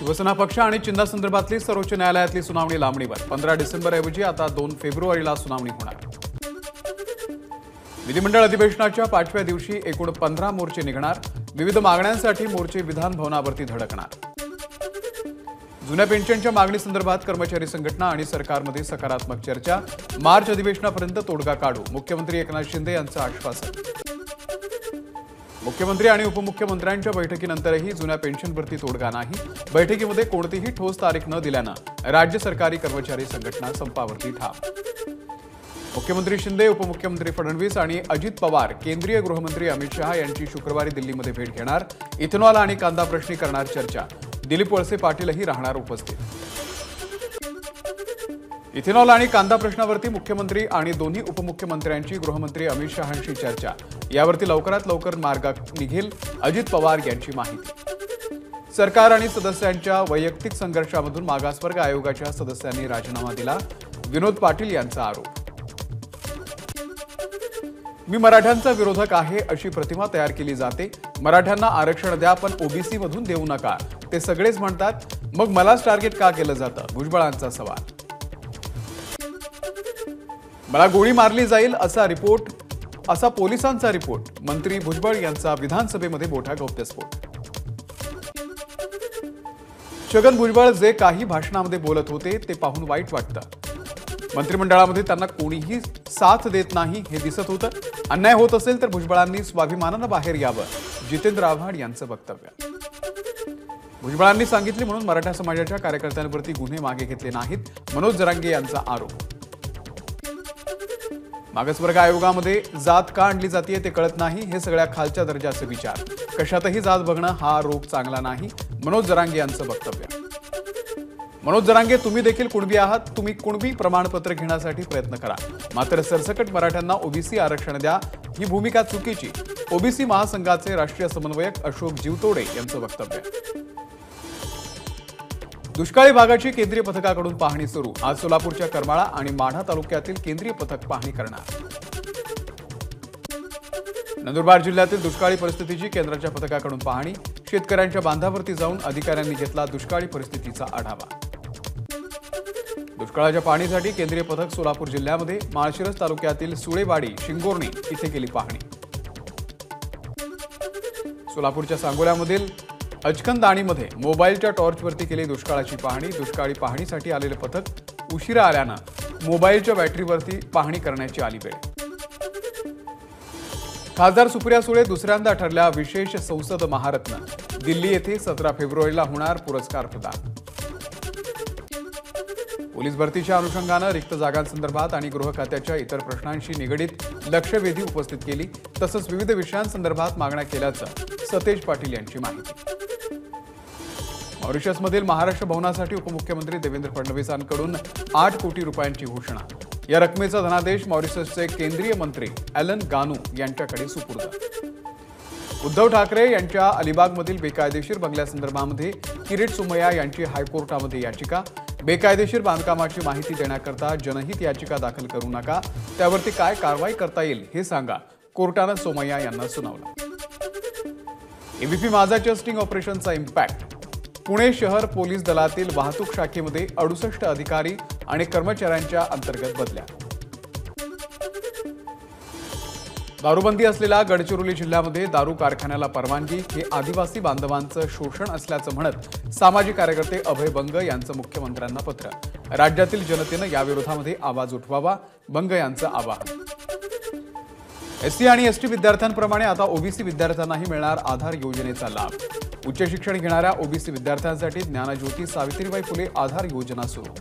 शिवसेना पक्ष आणि चिन्हासंदर्भातली सर्वोच्च न्यायालयातली सुनावणी लांबणीवर 15 डिसेंबरऐवजी आता 2 फेब्रुवारीला सुनावणी होणार। विधिमंडळ अधिवेशनाच्या 5व्या दिवशी एकूण 15 मोर्चे निघणार। विविध मागण्यांसाठी मोर्चे विधान भवनावरती धडकणार। जुन्या पेन्शनच्या मागणीसंदर्भात कर्मचारी संघटना आणि सरकारमध्ये सकारात्मक चर्चा। मार्च अधिवेशनापर्यंत तोडगा काढू, मुख्यमंत्री एकनाथ शिंदे यांचं आश्वासन। मुख्यमंत्री आणि उपमुख्यमंत्र्यांच्या बैठकीनंतरही जुन्या पेन्शनवरती तोडगा नाही। बैठकीमध्ये कोणतीही ठोस तारीख न दिल्यानं राज्य सरकारी कर्मचारी संघटना संपावरती ठाम। मुख्यमंत्री शिंदे, उपमुख्यमंत्री फडणवीस आणि अजित पवार केंद्रीय गृहमंत्री अमित शहा यांची शुक्रवारी दिल्लीमध्ये भेट घेणार। इथेनॉल आणि कांदा प्रश्नी करणार चर्चा। दिलीप वळसे पाटीलही राहणार उपस्थित। इथेनॉल आणि कांदा प्रश्नावरती मुख्यमंत्री आणि दोन्ही उपमुख्यमंत्र्यांची गृहमंत्री अमित शहांशी चर्चा। यावरती लवकरात लवकर मार्ग निघेल, अजित पवार यांची माहिती। सरकार आणि सदस्यांच्या वैयक्तिक संघर्षामधून मागासवर्ग आयोगाच्या सदस्यांनी राजीनामा दिला, विनोद पाटील यांचा आरोप। मी मराठ्यांचा विरोधक आहे अशी प्रतिमा तयार केली जाते। मराठ्यांना आरक्षण द्या पण ओबीसी मधून देऊ नका, ते सगळेच म्हणतात, मग मलाच टार्गेट का केलं जातं, भुजबळांचा सवाल। मला गोळी मारली जाईल असा पोलिसांचा रिपोर्ट। मंत्री भुजबळ यांचा विधानसभेमध्ये मोठा गौप्यस्फोट। छगन भुजबळ जे काही भाषणामध्ये बोलत होते ते पाहून वाईट वाटतं। मंत्रिमंडळामध्ये त्यांना कोणीही साथ देत नाही हे दिसत होतं। अन्याय होत असेल तर भुजबळांनी स्वाभिमानानं बाहेर यावं, जितेंद्र आव्हाड यांचं वक्तव्य। भुजबळांनी सांगितले म्हणून मराठा समाजाच्या कार्यकर्त्यांवरती गुन्हे मागे घेतले नाहीत, मनोज जरांगे यांचा आरोप। मागासवर्ग आयोगामध्ये जात का आणली जाते ते कळत नाही, हे सगळ्या खालच्या दर्जाचे विचार। कशातही जात बघणं हा रोग चांगला नाही, मनोज जरांगे यांचं वक्तव्य। मनोज जरांगे, तुम्ही देखील कुणबी आहात, तुम्ही कुणबी प्रमाणपत्र घेण्यासाठी प्रयत्न करा, मात्र सरसकट मराठ्यांना ओबीसी आरक्षण द्या, ही भूमिका चुकीची। ओबीसी महासंघाचे राष्ट्रीय समन्वयक अशोक जीवतोडे यांचं वक्तव्य। दुष्काळी भागाची केंद्रीय पथकाकडून पाहणी सुरू। आज सोलापूरच्या करमाळा आणि माढा तालुक्यातील केंद्रीय पथक पाहणी करणार। नंदुरबार जिल्ह्यातील दुष्काळी परिस्थितीची केंद्राच्या पथकाकडून पाहणी। शेतकऱ्यांच्या बांधावरती जाऊन अधिकाऱ्यांनी घेतला दुष्काळी परिस्थितीचा आढावा। दुष्काळाच्या पाहणीसाठी केंद्रीय पथक सोलापूर जिल्ह्यामध्ये माळशिरस तालुक्यातील सुळेवाडी, शिंगोर्णी इथे केली पाहणी। सोलापूरच्या सांगोल्यामधील अचकनदाणीमध्ये मोबाईलच्या टॉर्चवरती केली दुष्काळाची पाहणी। दुष्काळी पाहणीसाठी आलेले पथक उशिरा आल्यानं मोबाईलच्या बॅटरीवरती पाहणी करण्याची आली वेळ। खासदार सुप्रिया सुळे दुसऱ्यांदा ठरल्या विशेष संसद महारत्न। दिल्ली येथे 17 फेब्रुवारीला होणार पुरस्कार प्रदान। पोलीस भरतीच्या अनुषंगानं रिक्त जागांसंदर्भात आणि गृह खात्याच्या इतर प्रश्नांशी निगडीत लक्षवेधी उपस्थित केली, तसंच विविध विषयांसंदर्भात मागण्या केल्याचं सतेज पाटील यांची माहिती। मॉरिशसमधील महाराष्ट्र भवनासाठी उपमुख्यमंत्री देवेंद्र फडणवीसांकडून 8 कोटी रुपयांची घोषणा। या रकमेचा धनादेश मॉरिशसचे केंद्रीय मंत्री ॲलन गानू यांच्याकडे सुपूर्द। उद्धव ठाकरे यांच्या अलिबागमधील बेकायदेशीर बंगल्यासंदर्भामध्ये किरीट सोमय्या यांची हायकोर्टामध्ये याचिका। बेकायदेशीर बांधकामाची माहिती देण्याकरता जनहित याचिका दाखल करू नका, त्यावरती काय कारवाई करता येईल हे सांगा, कोर्टानं सोमय्या यांना सुनावलं। एबीपी माझाच्या स्टिंग ऑपरेशनचा इम्पॅक्ट। पुणे शहर पोलीस दलातील वाहतूक शाखेमध्ये 68 अधिकारी आणि कर्मचाऱ्यांच्या अंतर्गत बदल्या। दारूबंदी असलेल्या गडचिरोली जिल्ह्यामध्ये दारू कारखान्याला परवानगी, हे आदिवासी बांधवांचं शोषण असल्याचं म्हणत सामाजिक कार्यकर्ते अभय बंग यांचं मुख्यमंत्र्यांना पत्र। राज्यातील जनतेनं याविरोधामध्ये आवाज उठवावा, बंग यांचं आवाहन। एससी आणि एसटी विद्यार्थ्यांप्रमाणे आता ओबीसी विद्यार्थ्यांनाही मिळणार आधार योजनेचा लाभ। उच्च शिक्षण घेणाऱ्या ओबीसी विद्यार्थ्यांसाठी ज्ञानज्योती सावित्रीबाई फुले आधार योजना सुरू।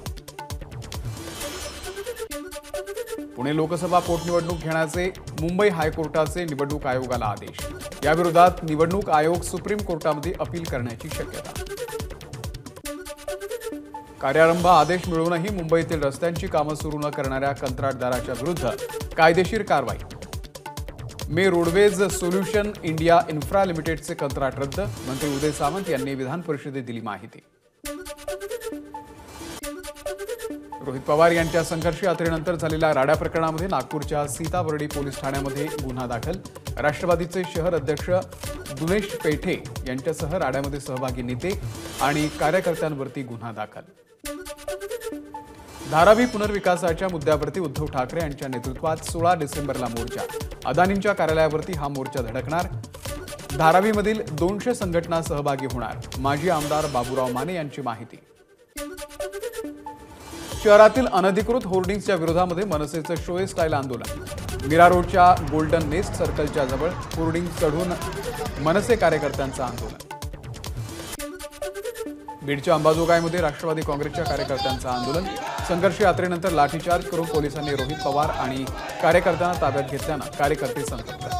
पुणे लोकसभा पोटनिवडणूक घेण्याचे मुंबई हायकोर्टाचे निवडणूक आयोगाला आदेश। याविरोधात निवडणूक आयोग सुप्रीम कोर्टामध्ये अपील करण्याची शक्यता। कार्यारंभ आदेश मिळूनही मुंबईतील रस्त्यांची कामं सुरू न करणाऱ्या कंत्राटदाराच्या विरुद्ध कायदेशीर कारवाई। मे रोडवेज सोल्युशन इंडिया इन्फ्रा लिमिटेडचे कंत्राट रद्द। मंत्री उदय सामंत यांनी विधान परिषदेत दिली माहिती। रोहित पवार यांच्या संघर्ष यात्रेनंतर झालेल्या राडा प्रकरणामध्ये नागपूरच्या सीताबर्डी पोलीस ठाण्यामध्ये गुन्हा दाखल। राष्ट्रवादीचे शहर अध्यक्ष दुनेश पेठे यांच्यासह राड्यामध्ये सहभागी नेते आणि कार्यकर्त्यांवरती गुन्हा दाखल। धारावी पुनर्विकासाच्या मुद्द्यावरती उद्धव ठाकरे यांच्या नेतृत्वात 16 डिसेंबरला मोर्चा। अदानींच्या कार्यालयावरती हा मोर्चा धडकणार। धारावीमधील 200 संघटना सहभागी होणार। माजी आमदार बाबूराव माने यांची माहिती। शहरातील अनधिकृत होर्डिंग्सच्या विरोधामध्ये मनसेचं शोए स्टाईल आंदोलन। मीरा रोडच्या गोल्डन नेस्ट सर्कलच्या जवळ होर्डिंग चढून मनसे कार्यकर्त्यांचं आंदोलन। बीडच्या अंबाजोगाईमध्ये राष्ट्रवादी काँग्रेसच्या कार्यकर्त्यांचं आंदोलन। संघर्ष यात्रेनंतर लाठीचार्ज करून पोलिसांनी रोहित पवार आणि कार्यकर्त्यांना ताब्यात घेतल्यानं कार्यकर्ते संतप्त।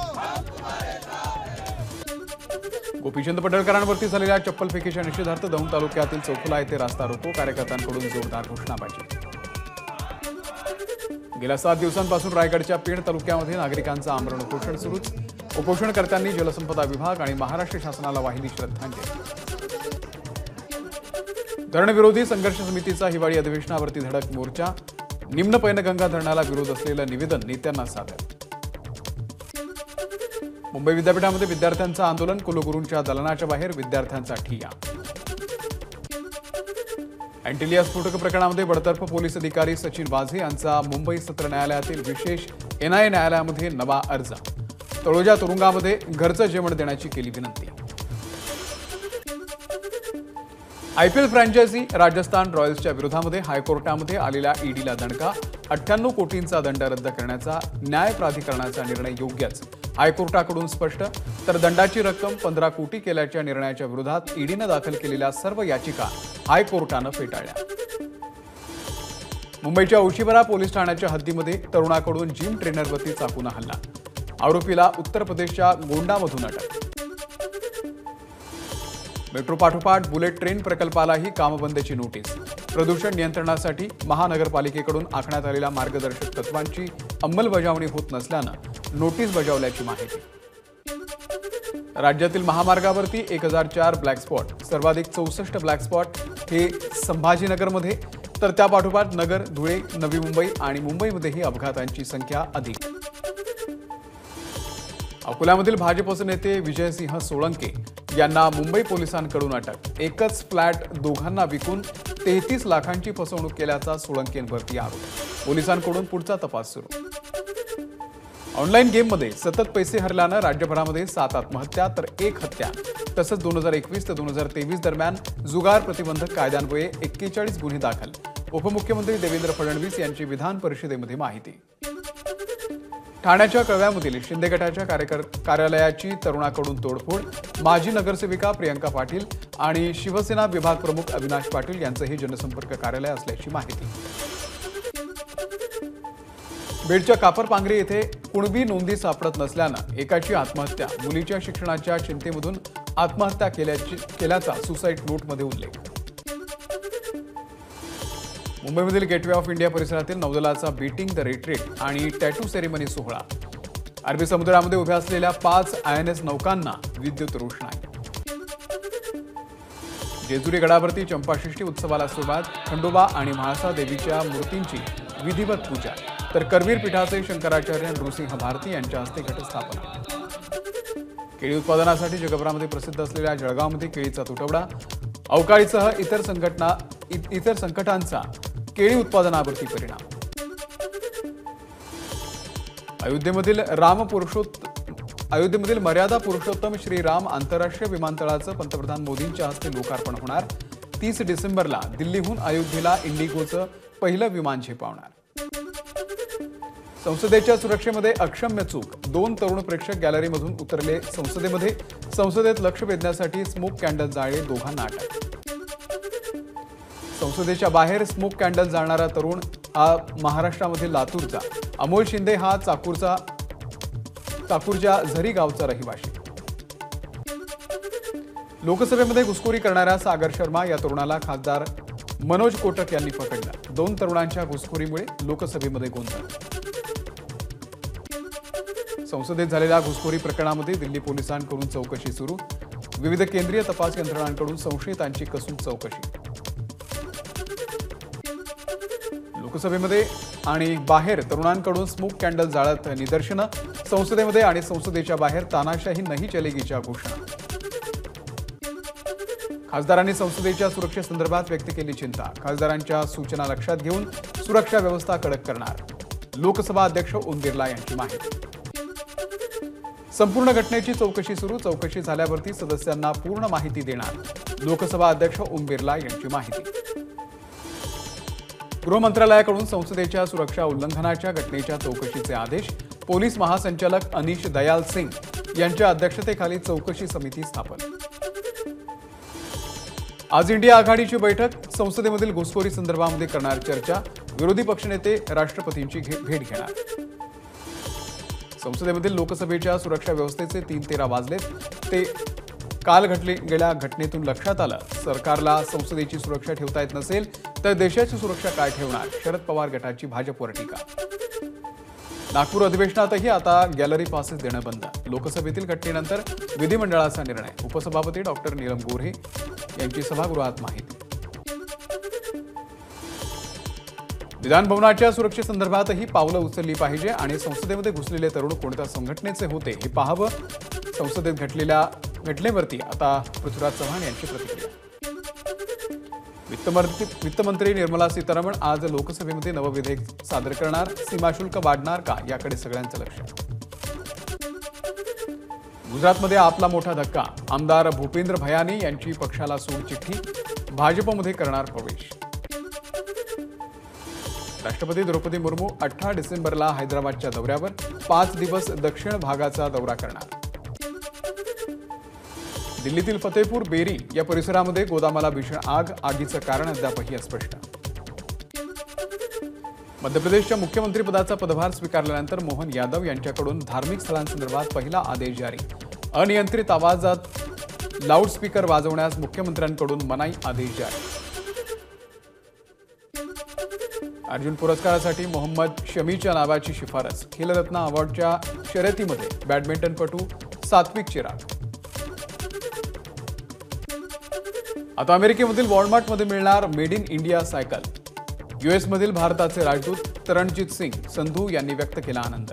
गोपीचंद पडळकरांवरती झालेल्या चप्पल फेकीच्या निषेधार्थ दौंड तालुक्यातील चौफुला येथे रास्ता रोको। कार्यकर्त्यांकडून जोरदार घोषणाबाजी। गेल्या 7 दिवसांपासून रायगडच्या पेण तालुक्यामध्ये नागरिकांचं आमरण उपोषण सुरूच। उपोषणकर्त्यांनी जलसंपदा विभाग आणि महाराष्ट्र शासनाला वाहिली श्रद्धांजली। धरणविरोधी संघर्ष समितीचा हिवाळी अधिवेशनावरती धडक मोर्चा। निम्न पैनगंगा धरणाला विरोध असलेलं निवेदन नेत्यांना सादर। मुंबई विद्यापीठामध्ये विद्यार्थ्यांचं आंदोलन। कुलगुरूंच्या दालनाच्या बाहेर विद्यार्थ्यांचा ठिय्या। अँटिलिया स्फोटक प्रकरणामध्ये बडतर्फ पोलीस अधिकारी सचिन वाझे यांचा मुंबई सत्र न्यायालयातील विशेष एनआयए न्यायालयामध्ये नवा अर्ज। तळोजा तुरुंगामध्ये घरचं जेवण देण्याची केली विनंती। आयपीएल फ्रँचायझी राजस्थान रॉयल्सच्या विरोधामध्ये हायकोर्टामध्ये आलेल्या ईडीला दणका। 98 कोटींचा दंड रद्द करण्याचा न्याय प्राधिकरणाचा निर्णय योग्यच। हायकोर्टाकडून स्पष्ट। तर दंडाची रक्कम 15 कोटी केल्याच्या निर्णयाच्या विरोधात ईडीनं दाखल केलेल्या सर्व याचिका हायकोर्टानं फेटाळल्या। मुंबईच्या ओशिवरा पोलीस ठाण्याच्या हद्दीमध्ये तरुणाकडून जिम ट्रेनरवरती चाकून हल्ला। आरोपीला उत्तर प्रदेशच्या गोंडामधून अटक। मेट्रो पाठोपाठ बुलेट ट्रेन प्रकल्पालाही कामबंदीची नोटीस। प्रदूषण नियंत्रणासाठी महानगरपालिकेकडून आखण्यात आलेल्या मार्गदर्शक तत्वांची अंमलबजावणी होत नसल्यानं नोटीस बजावल्याची माहिती। राज्यातील महामार्गावरती 1004 ब्लॅक स्पॉट। सर्वाधिक 64 ब्लॅक स्पॉट हे संभाजीनगरमध्ये, तर त्यापाठोपाठ नगर, धुळे, नवी मुंबई आणि मुंबईमध्येही अपघातांची संख्या अधिक। अकोल्यामधील भाजपचे नेते विजयसिंह सोळंके यांना मुंबई पोलिसांकडून अटक। एकच फ्लॅट दोघांना विकून 33 लाखांची फसवणूक केल्याचा सोळंकेंवरती आरोप। पोलिसांकडून पुढचा तपास सुरू। ऑनलाईन गेममध्ये सतत पैसे हरल्यानं राज्यभरामध्ये 7 आत्महत्या तर 1 हत्या। तसंच 2021 ते 2023 दरम्यान जुगार प्रतिबंधक कायद्यान्वये 41 गुन्हे दाखल। उपमुख्यमंत्री देवेंद्र फडणवीस यांची विधान परिषदेमध्ये माहिती। ठाण्याच्या कळव्यामधील शिंदे गटाच्या कार्यालयाची तरुणाकडून तोडफोड। माजी नगरसेविका प्रियंका पाटील आणि शिवसेना विभाग प्रमुख अविनाश पाटील यांचं हे जनसंपर्क कार्यालय असल्याची माहिती। बीडच्या कापरपांगरी येथे कुणबी नोंदी सापडत नसल्यानं एकाची आत्महत्या। मुलीच्या शिक्षणाच्या चिंतेमधून आत्महत्या केल्याचा सुसाईड नोटमध्ये उल्लेख। मुंबईमधील गेटवे ऑफ इंडिया परिसरातील नौदलाचा बीटिंग द रिट्रीट आणि टॅटू सेरेमनी सोहळा। अरबी समुद्रामध्ये उभ्या असलेल्या 5 आयएनएस नौकांना विद्युत रोषणाई। जेजुरी गडावरती चंपाषष्ठी उत्सवाला सुरुवात। खंडोबा आणि म्हाळसा देवीच्या मूर्तींची विधिवत पूजा। तर करवीर पीठाचे शंकराचार्य नृसिंह भारती यांच्या हस्ते घटस्थापना। केळी उत्पादनासाठी जगभरामध्ये प्रसिद्ध असलेल्या जळगावमध्ये केळीचा तुटवडा। अवकाळीसह इतर संकटांचा केळी उत्पादनावरती परिणाम। अयोध्येमधील मर्यादा पुरुषोत्तम श्रीराम आंतरराष्ट्रीय विमानतळाचं पंतप्रधान मोदींच्या हस्ते लोकार्पण होणार। 30 डिसेंबरला दिल्लीहून अयोध्येला इंडिगोचं पहिलं विमान झेपावणार। संसदेच्या सुरक्षेमध्ये अक्षम्य चूक। 2 तरुण प्रेक्षक गॅलरीमधून उतरले संसदेमध्ये। संसदेत लक्ष वेधण्यासाठी स्मोक कॅन्डल जाळले, दोघांना अटक। संसदेच्या बाहेर स्मोक कॅन्डल जाळणारा तरुण हा महाराष्ट्रामधील लातूरचा। अमोल शिंदे हा चाकूरच्या झरी गावचा रहिवाशी। लोकसभेमध्ये घुसखोरी करणाऱ्या सागर शर्मा या तरुणाला खासदार मनोज कोटक यांनी पकडलं। 2 तरुणांच्या घुसखोरीमुळे लोकसभेमध्ये गोंधळ। संसदेत झालेल्या घुसखोरी प्रकरणामध्ये दिल्ली पोलिसांकडून चौकशी सुरू। विविध केंद्रीय तपास यंत्रणांकडून संशयितांची कसून चौकशी। लोकसभेमध्ये आणि बाहेर तरुणांकडून स्मोक कॅन्डल जाळत निदर्शनं, संसदेमध्ये आणि संसदेच्या बाहेर तानाशाही नाही चलेगीच्या घोषणा. खासदारांनी संसदेच्या सुरक्षेसंदर्भात व्यक्त केली चिंता. खासदारांच्या सूचना लक्षात घेऊन सुरक्षा व्यवस्था कडक करणार. लोकसभा अध्यक्ष ओम बिर्ला यांची माहिती. संपूर्ण घटनेची चौकशी सुरू. चौकशी झाल्यावरती सदस्यांना पूर्ण माहिती देणार. लोकसभा अध्यक्ष ओम बिर्ला यांची माहिती. गृह मंत्रालयाकडून संसदेच्या सुरक्षा उल्लंघनाच्या घटनेच्या चौकशीचे आदेश. पोलीस महासंचालक अनीश दयाल सिंग यांच्या अध्यक्षतेखाली चौकशी समिती स्थापन. आज इंडिया आघाडीची बैठक. संसदेमधील घुसखोरी संदर्भामध्ये करणार चर्चा. विरोधी पक्षनेते राष्ट्रपतींची भेट घेणार. संसदेमधील लोकसभेच्या सुरक्षा व्यवस्थेचे 3:13 वाजलेत. ते काल गेल्या घटनेतून लक्षात आलं. सरकारला संसदेची सुरक्षा ठेवता येत नसेल तर देशाची सुरक्षा काय ठेवणार? शरद पवार गटाची भाजपवर टीका. नागपूर अधिवेशनातही आता गॅलरी पासेस देणं बंद. लोकसभेतील घटनेनंतर विधिमंडळाचा निर्णय. उपसभापती डॉक्टर नीलम गोऱ्हे यांची सभागृहात माहिती. विधानभवनाच्या सुरक्षेसंदर्भातही पावलं उचलली पाहिजे आणि संसदेमध्ये घुसलेले तरुण कोणत्या संघटनेचे होते हे पाहावं. संसदेत घडलेल्या घटनेवरती आता पृथ्वीराज चव्हाण यांची प्रतिक्रिया. वित्तमंत्री निर्मला सीतारामन आज लोकसभेमध्ये नवं विधेयक सादर करणार. सीमाशुल्क वाढणार का याकडे सगळ्यांचं लक्ष. गुजरातमध्ये आपला मोठा धक्का. आमदार भूपेंद्र भयानी यांची पक्षाला सूड चिठ्ठी. भाजपमध्ये करणार प्रवेश. राष्ट्रपती द्रौपदी मुर्मू 18 डिसेंबरला हैदराबादच्या दौऱ्यावर. 5 दिवस दक्षिण भागाचा दौरा करणार. दिल्लीतील फतेपूर बेरी या परिसरामध्ये गोदामाला भीषण आग. आगीचं कारण अद्यापही अस्पष्ट. मध्य प्रदेशच्या मुख्यमंत्रीपदाचा पदभार स्वीकारल्यानंतर मोहन यादव यांच्याकडून धार्मिक स्थळांसंदर्भात पहिला आदेश जारी. अनियंत्रित आवाजात लाऊडस्पीकर वाजवण्यास मुख्यमंत्र्यांकडून मनाई आदेश जारी. अर्जुन पुरस्कारासाठी मोहम्मद शमीच्या नावाची शिफारस. खेलरत्न अवॉर्डच्या शर्यतीमध्ये बॅडमिंटनपटू सात्विक चिराग. आता अमेरिकेमधील वॉलमार्टमध्ये मिळणार मेड इन इंडिया सायकल. यूएसमधील भारताचे राजदूत तरणजीत सिंग संधू यांनी व्यक्त केला आनंद.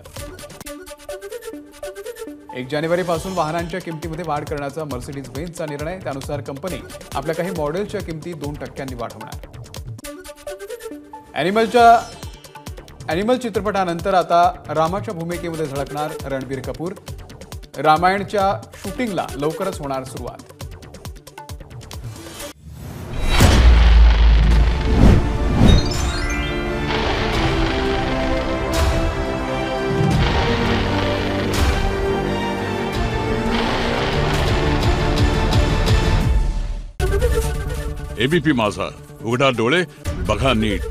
1 जानेवारीपासून वाहनांच्या किमतीमध्ये वाढ करण्याचा मर्सिडीज बेंझचा निर्णय. त्यानुसार कंपनी आपल्या काही मॉडेलच्या किमती 2% वाढवणार. अॅनिमल चित्रपटानंतर आता रामाच्या भूमिकेमध्ये झळकणार रणबीर कपूर. रामायणच्या शूटिंगला लवकरच होणार सुरुवात. एबीपी माझा, उघडा डोळे बघा नीट.